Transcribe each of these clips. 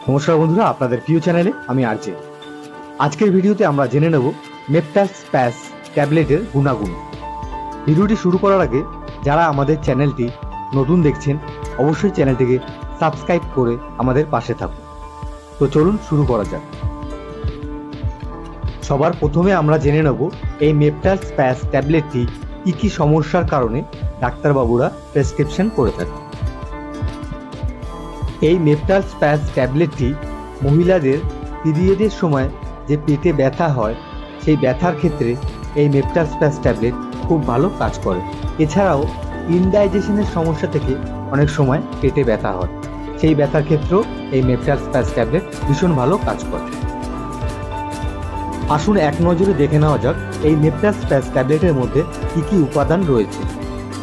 নমস্কার বন্ধুরা, আপনাদের প্রিয় চ্যানেলে আমি আরজে। আজকের ভিডিওতে আমরা জেনে নেব মেপটাস প্যাস ট্যাবলেটের গুণাগুণ। ভিডিওটি শুরু করার আগে যারা আমাদের চ্যানেলটি নতুন দেখছেন অবশ্যই চ্যানেলটিকে সাবস্ক্রাইব করে আমাদের পাশে থাকুন। তো চলুন শুরু করা যাক। সবার প্রথমে আমরা জেনে নেব এই মেপটাস প্যাস ট্যাবলেটটি কী কী সমস্যার কারণে ডাক্তারবাবুরা প্রেসক্রিপশন করে থাকেন। এই মেপটাস প্যাস ট্যাবলেটটি মহিলাদের পিরিয়ডের সময় যে পেটে ব্যথা হয় সেই ব্যথার ক্ষেত্রে এই মেপটাস প্যাস ট্যাবলেট খুব ভালো কাজ করে। এছাড়াও ইনডাইজেশনের সমস্যা থেকে অনেক সময় পেটে ব্যথা হয়, সেই ব্যথার ক্ষেত্রেও এই মেপটাস প্যাস ট্যাবলেট ভীষণ ভালো কাজ করে। আসুন এক নজরে দেখে নেওয়া যাক এই মেপটাস প্যাস ট্যাবলেটের মধ্যে কী কী উপাদান রয়েছে।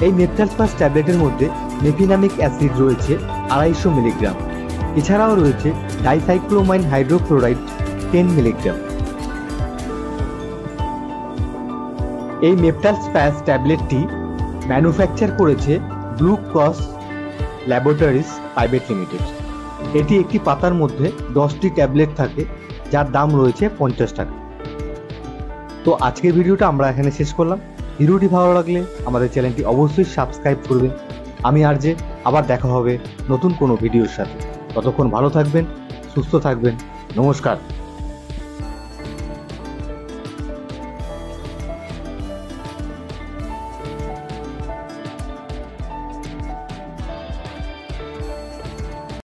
এই মেপটাস প্যাস ট্যাবলেটের মধ্যে মেফিনামিক অ্যাসিড রয়েছে 250 মিলিগ্রাম। এছাড়াও রয়েছে ডাইসাইক্লোমাইন হাইড্রোক্লোরাইড 10 মিলিগ্রাম। এই মেপটাস প্যাস ট্যাবলেটটি ম্যানুফ্যাকচার করেছে blue cross laboratories private limited. এটি একটি পাতার মধ্যে 10টি ট্যাবলেট থাকে, যার দাম রয়েছে 50 টাকা। তো আজকের ভিডিওটা আমরা এখানে শেষ করলাম। ভিডিওটি ভালো লাগলে আমাদের চ্যানেলটি অবশ্যই সাবস্ক্রাইব করবেন। আমি আরজে, আবার দেখা হবে নতুন কোনো ভিডিওর সাথে। ততক্ষণ ভালো থাকবেন, সুস্থ থাকবেন। নমস্কার।